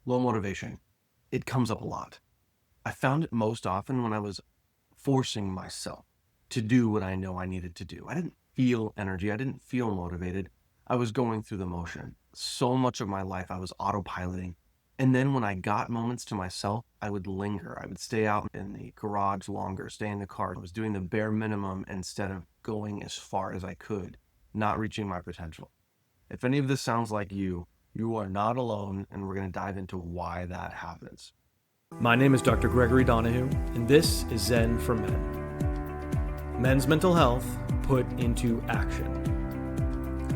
Low motivation. It comes up a lot. I found it most often when I was forcing myself to do what I know I needed to do. I didn't feel energy. I didn't feel motivated. I was going through the motion. So much of my life I was autopiloting. And then when I got moments to myself, I would linger. I would stay out in the garage longer, stay in the car. I was doing the bare minimum instead of going as far as I could, not reaching my potential. If any of this sounds like you are not alone, and we're going to dive into why that happens. My name is Dr. Gregory Donahue, and this is Zen for Men. Men's mental health put into action.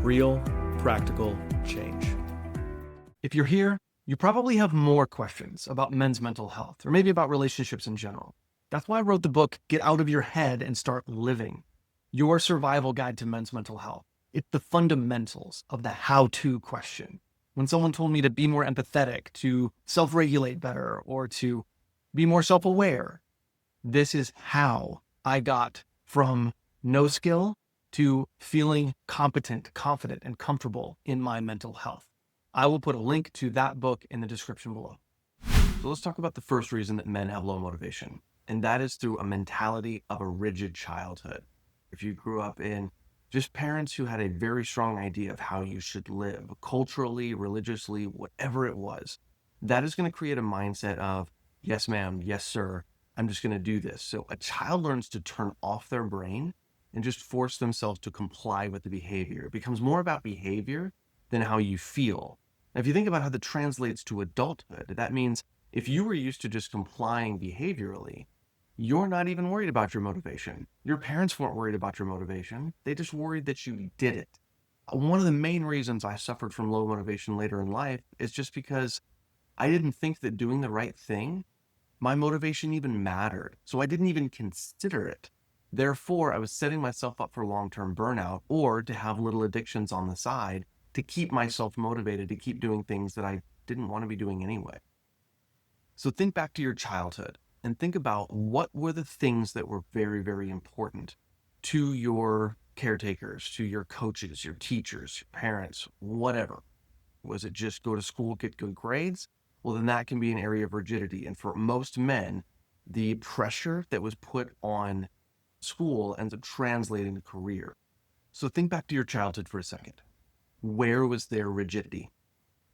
Real, practical change. If you're here, you probably have more questions about men's mental health, or maybe about relationships in general. That's why I wrote the book, Get Out of Your Head and Start Living, your survival guide to men's mental health. It's the fundamentals of the how-to question. When someone told me to be more empathetic, to self-regulate better, or to be more self-aware, this is how I got from no skill to feeling competent, confident, and comfortable in my mental health. I will put a link to that book in the description below. So let's talk about the first reason that men have low motivation, and that is through a mentality of a rigid childhood. If you grew up in just parents who had a very strong idea of how you should live, culturally, religiously, whatever it was, that is going to create a mindset of, yes, ma'am, yes, sir, I'm just going to do this. So a child learns to turn off their brain and just force themselves to comply with the behavior. It becomes more about behavior than how you feel. Now, if you think about how that translates to adulthood, that means if you were used to just complying behaviorally, you're not even worried about your motivation. Your parents weren't worried about your motivation. They just worried that you did it. One of the main reasons I suffered from low motivation later in life is just because I didn't think that doing the right thing, my motivation even mattered. So I didn't even consider it. Therefore, I was setting myself up for long-term burnout or to have little addictions on the side to keep myself motivated to keep doing things that I didn't want to be doing anyway. So think back to your childhood and think about what were the things that were very, very important to your caretakers, to your coaches, your teachers, your parents, whatever. Was it just go to school, get good grades? Well, then that can be an area of rigidity. And for most men, the pressure that was put on school ends up translating to career. So think back to your childhood for a second. Where was there rigidity?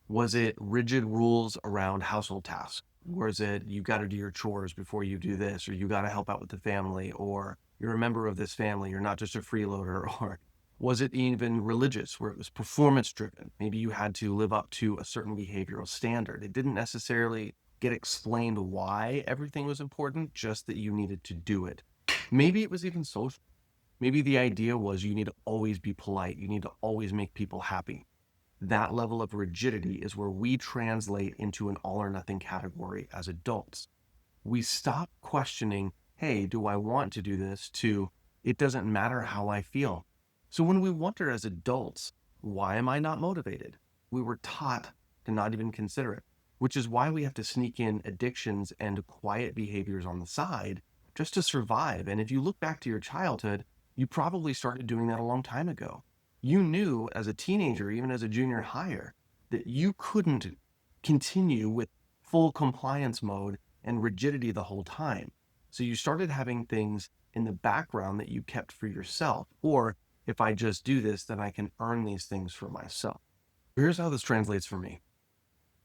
Was it rigid rules around household tasks? Was it you got to do your chores before you do this, or you got to help out with the family, or you're a member of this family, you're not just a freeloader? Or was it even religious where it was performance driven? Maybe you had to live up to a certain behavioral standard. It didn't necessarily get explained why everything was important, just that you needed to do it. Maybe it was even social. Maybe the idea was you need to always be polite. You need to always make people happy. That level of rigidity is where we translate into an all or nothing category as adults. We stop questioning, hey, do I want to do this, to it doesn't matter how I feel. So when we wonder as adults, why am I not motivated? We were taught to not even consider it, which is why we have to sneak in addictions and quiet behaviors on the side just to survive. And if you look back to your childhood, you probably started doing that a long time ago. You knew as a teenager, even as a junior higher, that you couldn't continue with full compliance mode and rigidity the whole time. So you started having things in the background that you kept for yourself. Or if I just do this, then I can earn these things for myself. Here's how this translates for me.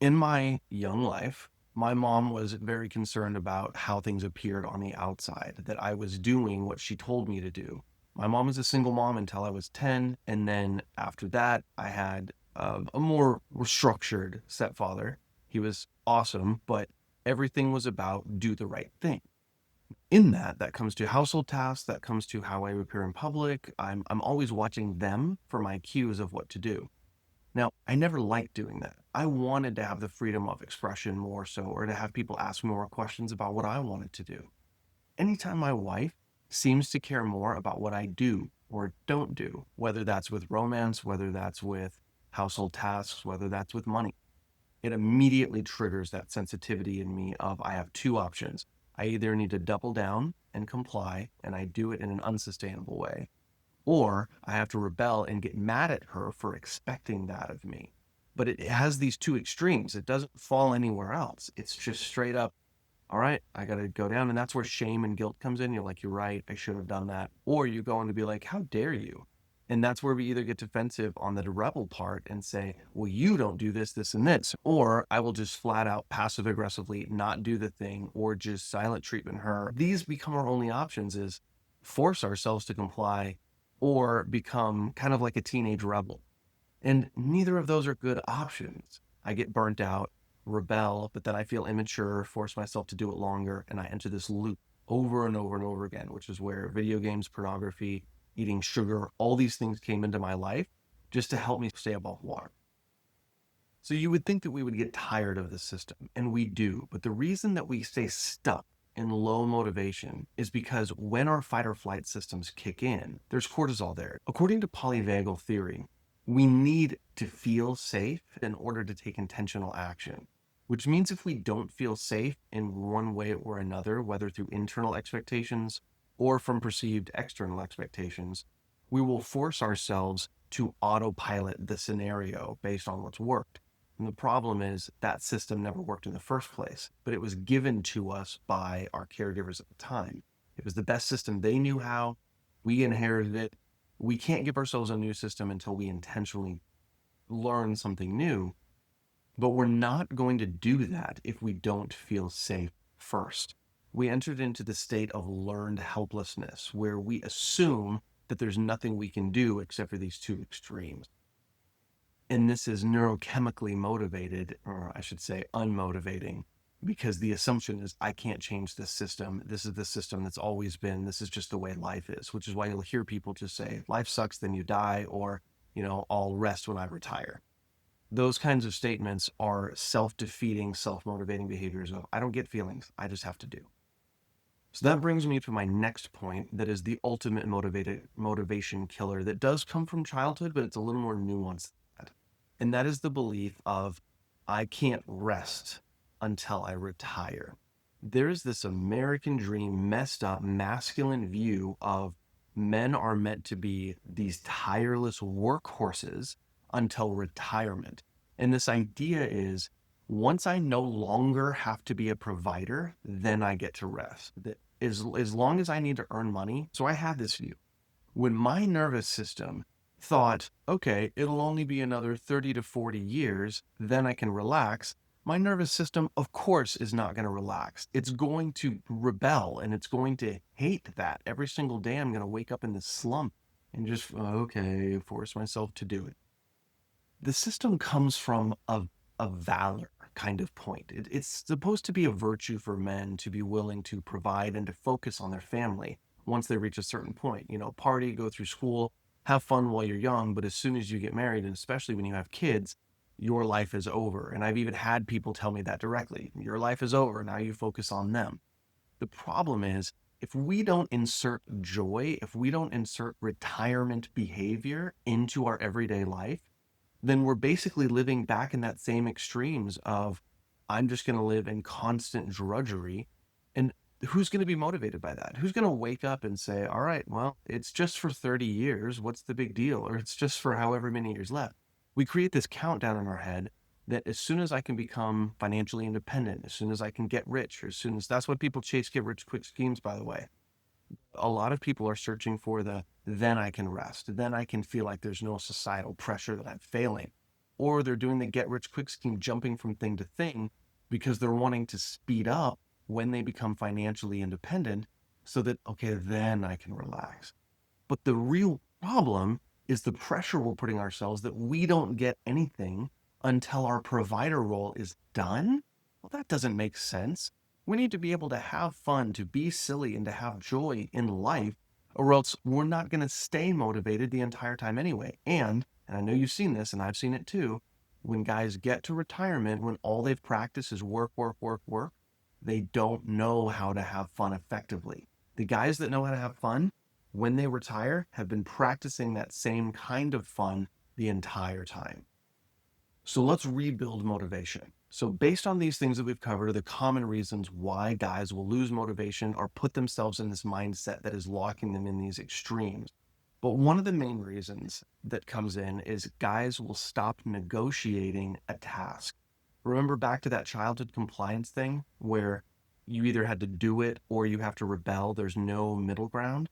In my young life, my mom was very concerned about how things appeared on the outside, that I was doing what she told me to do. My mom was a single mom until I was 10. And then after that, I had a more structured stepfather. He was awesome, but everything was about do the right thing. In that comes to household tasks, that comes to how I appear in public. I'm always watching them for my cues of what to do. Now, I never liked doing that. I wanted to have the freedom of expression more so, or to have people ask me more questions about what I wanted to do. Anytime my wife seems to care more about what I do or don't do, whether that's with romance, whether that's with household tasks, whether that's with money, it immediately triggers that sensitivity in me of I have two options. I either need to double down and comply, and I do it in an unsustainable way, or I have to rebel and get mad at her for expecting that of me. but it has these two extremes. It doesn't fall anywhere else. It's just straight up, all right, I got to go down. And that's where shame and guilt comes in. You're like, you're right, I should have done that. Or you go on to be like, how dare you? And that's where we either get defensive on the rebel part and say, well, you don't do this, this, and this. Or I will just flat out passive aggressively not do the thing or just silent treatment her. These become our only options, is force ourselves to comply or become kind of like a teenage rebel. And neither of those are good options. I get burnt out, rebel, but then I feel immature, force myself to do it longer, and I enter this loop over and over and over again, which is where video games, pornography, eating sugar, all these things came into my life just to help me stay above water. So you would think that we would get tired of this system, and we do. But the reason that we stay stuck in low motivation is because when our fight or flight systems kick in, there's cortisol there. According to polyvagal theory, we need to feel safe in order to take intentional action, which means if we don't feel safe in one way or another, whether through internal expectations or from perceived external expectations, we will force ourselves to autopilot the scenario based on what's worked. And the problem is that system never worked in the first place, but it was given to us by our caregivers at the time. It was the best system they knew how. We inherited it. We can't give ourselves a new system until we intentionally learn something new, but we're not going to do that if we don't feel safe first. We entered into the state of learned helplessness where we assume that there's nothing we can do except for these two extremes. And this is neurochemically motivated, or I should say unmotivating, because the assumption is I can't change this system. This is the system that's always been. This is just the way life is, which is why you'll hear people just say, life sucks, then you die, or, I'll rest when I retire. Those kinds of statements are self-defeating, self-motivating behaviors of I don't get feelings, I just have to do. So that brings me to my next point that is the ultimate motivation killer that does come from childhood, but it's a little more nuanced than that. And that is the belief of I can't rest until I retire. There is this American dream, messed up, masculine view of men are meant to be these tireless workhorses until retirement. And this idea is once I no longer have to be a provider, then I get to rest. That as long as I need to earn money. So I had this view. When my nervous system thought, okay, it'll only be another 30 to 40 years, then I can relax. My nervous system, of course, is not going to relax. It's going to rebel and it's going to hate that. Every single day, I'm going to wake up in this slump and just, okay, force myself to do it. The system comes from a valor kind of point. It's supposed to be a virtue for men to be willing to provide and to focus on their family once they reach a certain point. Party, go through school, have fun while you're young, but as soon as you get married, and especially when you have kids, your life is over. And I've even had people tell me that directly. Your life is over. Now you focus on them. The problem is, if we don't insert joy, if we don't insert retirement behavior into our everyday life, then we're basically living back in that same extremes of I'm just going to live in constant drudgery. And who's going to be motivated by that? Who's going to wake up and say, all right, well, it's just for 30 years. What's the big deal? Or it's just for however many years left. We create this countdown in our head that as soon as I can become financially independent, as soon as I can get rich, or as soon as that's what people chase get rich quick schemes, by the way. A lot of people are searching for then I can rest, then I can feel like there's no societal pressure that I'm failing. Or they're doing the get rich quick scheme, jumping from thing to thing because they're wanting to speed up when they become financially independent so that, okay, then I can relax. But the real problem is the pressure we're putting ourselves that we don't get anything until our provider role is done. Well, that doesn't make sense. We need to be able to have fun, to be silly, and to have joy in life, or else we're not going to stay motivated the entire time anyway. And I know you've seen this, and I've seen it too, when guys get to retirement, when all they've practiced is work, work, work, work, they don't know how to have fun effectively. The guys that know how to have fun, when they retire, have been practicing that same kind of fun the entire time. So let's rebuild motivation. So based on these things that we've covered, the common reasons why guys will lose motivation or put themselves in this mindset that is locking them in these extremes. But one of the main reasons that comes in is guys will stop negotiating a task. Remember back to that childhood compliance thing where you either had to do it or you have to rebel. There's no middle ground.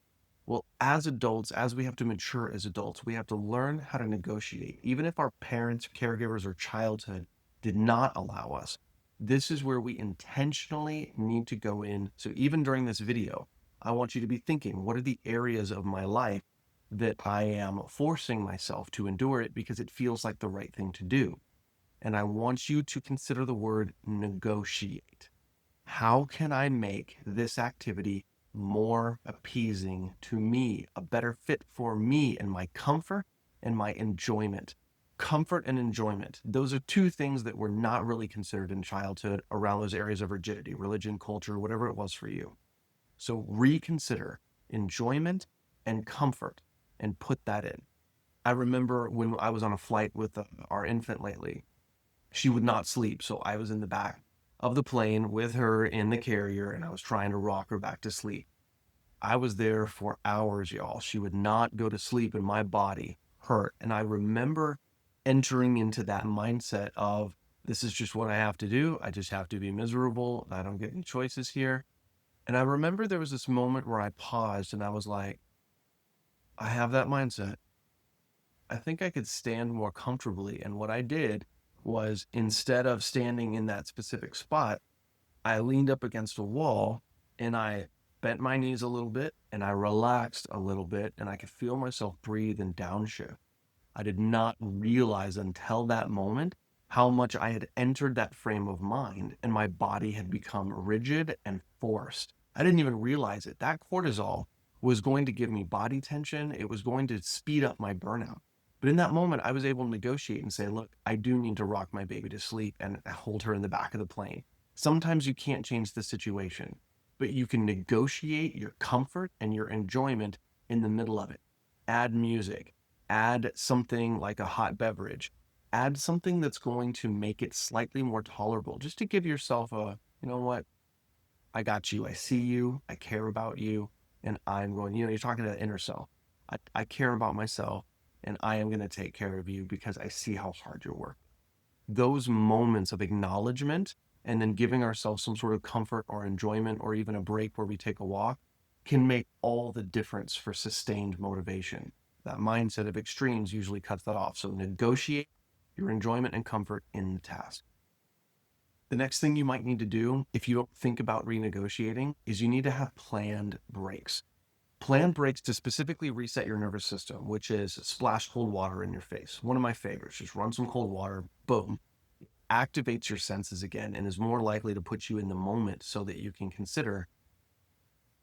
Well, as adults, as we have to mature as adults, we have to learn how to negotiate. Even if our parents, caregivers, or childhood did not allow us, this is where we intentionally need to go in. So even during this video, I want you to be thinking, what are the areas of my life that I am forcing myself to endure it because it feels like the right thing to do? And I want you to consider the word negotiate. How can I make this activity more appeasing to me, a better fit for me and my comfort and my enjoyment? Comfort and enjoyment. Those are two things that were not really considered in childhood around those areas of rigidity, religion, culture, whatever it was for you. So reconsider enjoyment and comfort and put that in. I remember when I was on a flight with our infant lately, she would not sleep. So I was in the back of the plane with her in the carrier and I was trying to rock her back to sleep. I was there for hours, y'all. She would not go to sleep and my body hurt. And I remember entering into that mindset of this is just what I have to do. I just have to be miserable. I don't get any choices here. And I remember there was this moment where I paused and I was like, I have that mindset. I think I could stand more comfortably. And what I did was instead of standing in that specific spot, I leaned up against a wall and I bent my knees a little bit and I relaxed a little bit and I could feel myself breathe and downshift. I did not realize until that moment how much I had entered that frame of mind and my body had become rigid and forced. I didn't even realize it. That cortisol was going to give me body tension. It was going to speed up my burnout. But in that moment, I was able to negotiate and say, look, I do need to rock my baby to sleep and hold her in the back of the plane. Sometimes you can't change the situation, but you can negotiate your comfort and your enjoyment in the middle of it. Add music, add something like a hot beverage, add something that's going to make it slightly more tolerable, just to give yourself a, you know what, I got you, I see you, I care about you, and I'm going, you're talking to that inner self. I care about myself, and I am going to take care of you because I see how hard you're working. Those moments of acknowledgement and then giving ourselves some sort of comfort or enjoyment or even a break where we take a walk can make all the difference for sustained motivation. That mindset of extremes usually cuts that off. So negotiate your enjoyment and comfort in the task. The next thing you might need to do if you don't think about renegotiating is you need to have planned breaks. Planned breaks to specifically reset your nervous system, which is splash cold water in your face. One of my favorites. Just run some cold water, boom, activates your senses again and is more likely to put you in the moment so that you can consider,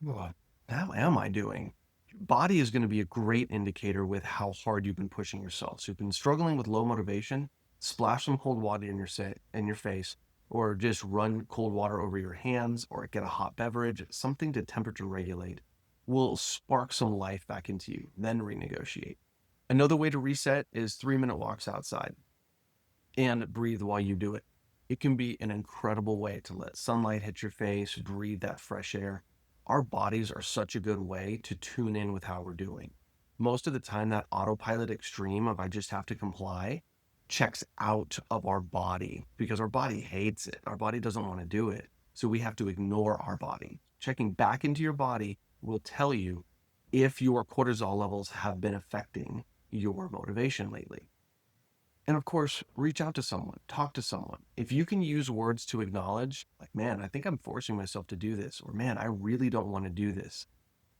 well, how am I doing? Your body is going to be a great indicator with how hard you've been pushing yourself. So you've been struggling with low motivation, splash some cold water in your face, or just run cold water over your hands, or get a hot beverage, something to temperature regulate will spark some life back into you, then renegotiate. Another way to reset is 3-minute walks outside and breathe while you do it. It can be an incredible way to let sunlight hit your face, breathe that fresh air. Our bodies are such a good way to tune in with how we're doing. Most of the time, that autopilot extreme of I just have to comply checks out of our body because our body hates it. Our body doesn't want to do it. So we have to ignore our body. Checking back into your body will tell you if your cortisol levels have been affecting your motivation lately. And of course, reach out to someone, talk to someone. If you can use words to acknowledge, like, man, I think I'm forcing myself to do this, or man, I really don't want to do this,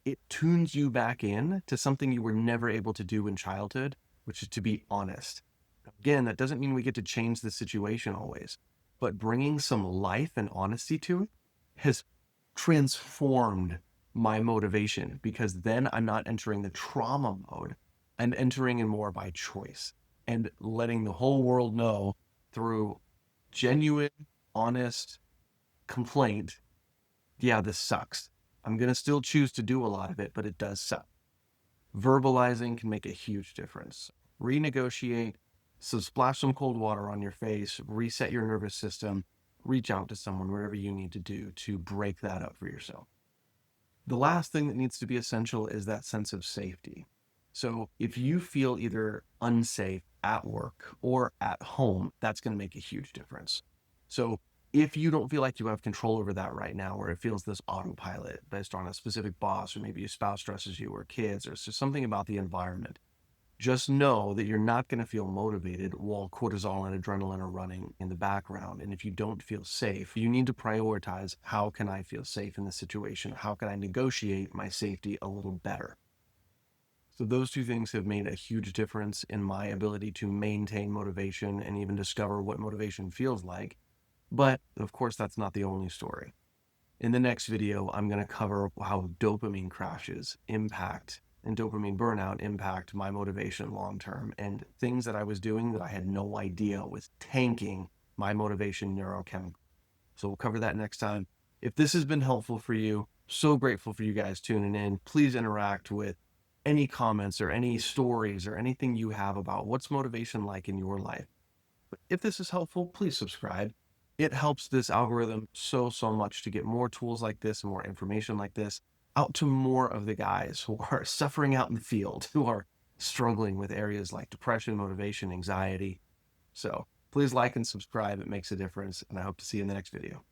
it tunes you back in to something you were never able to do in childhood, which is to be honest. Again, that doesn't mean we get to change the situation always, but bringing some life and honesty to it has transformed my motivation because then I'm not entering the trauma mode. I'm entering in more by choice and letting the whole world know through genuine, honest complaint. Yeah, this sucks. I'm going to still choose to do a lot of it, but it does suck. Verbalizing can make a huge difference. Renegotiate, so splash some cold water on your face, reset your nervous system, reach out to someone, wherever you need to do to break that up for yourself. The last thing that needs to be essential is that sense of safety. So if you feel either unsafe at work or at home, that's going to make a huge difference. So if you don't feel like you have control over that right now, or it feels this autopilot based on a specific boss, or maybe your spouse stresses you, or kids, or it's just something about the environment, just know that you're not going to feel motivated while cortisol and adrenaline are running in the background. And if you don't feel safe, you need to prioritize, how can I feel safe in this situation? How can I negotiate my safety a little better? So those two things have made a huge difference in my ability to maintain motivation and even discover what motivation feels like. But of course, that's not the only story. In the next video, I'm going to cover how dopamine crashes impact and dopamine burnout impact my motivation long term, and things that I was doing that I had no idea was tanking my motivation neurochemical. So we'll cover that next time. If this has been helpful for you, so grateful for you guys tuning in. Please interact with any comments or any stories or anything you have about what's motivation like in your life. But if this is helpful, please subscribe. It helps this algorithm so much to get more tools like this and more information like this out to more of the guys who are suffering out in the field, who are struggling with areas like depression, motivation, anxiety. So please like and subscribe. It makes a difference. And I hope to see you in the next video.